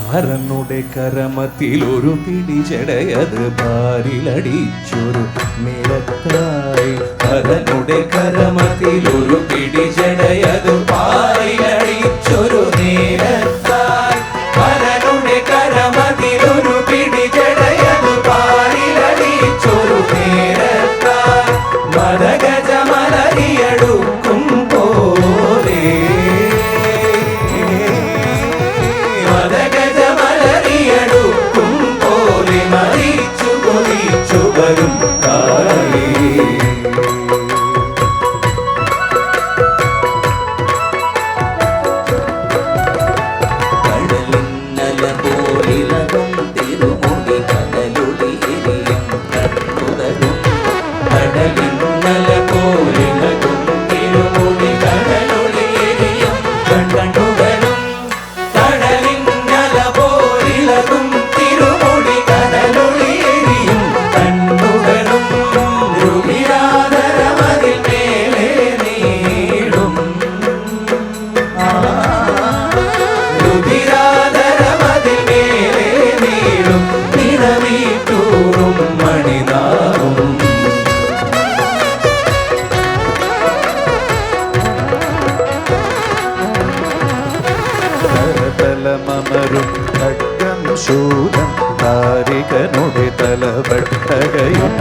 ഹരനുടെ കരമത്തിലൊരു പിടിചടയത് പാരിലടിച്ചൊരു നിലത്തായി. ഹരനുടെ കരമത്തിലൊരു പിടിചടയത് പാരിലടിച്ചൊരു നിലത്തായി. ഹരനുടെ കരമത്തിലൊരു പിടിചടയത് പാരിലടിച്ചൊരു നിലത്തായി. മദഗജമലരിയടുക്കും പോലെ മദഗജമലരിയടുക്കും പോലെ മരിച്ചു കൊതിച്ചു വരും കാലേ. കടലിന്നല പോലിലകും തിരുമുടി കടലുളി എരിയും കണ്ണുതലും. കടലിന്നല പോലിലകും തിരുമുടി കടലുളി എരിയും കണ്ണുതലും. കടലിന്നല പോലിലകും തിരുമുടി കടലുളി എരിയും കണ്ണുതലും. രുധിരാധരമതിൽ മേലെ നീളും. രുധിരാധരമതിൽ മേലെ നീളും. നിറമീട്ടൂറും മണിനാറും. തലമമരും ഖഡ്ഗം ശൂലം താരികനുടെ തലവട്ടകയും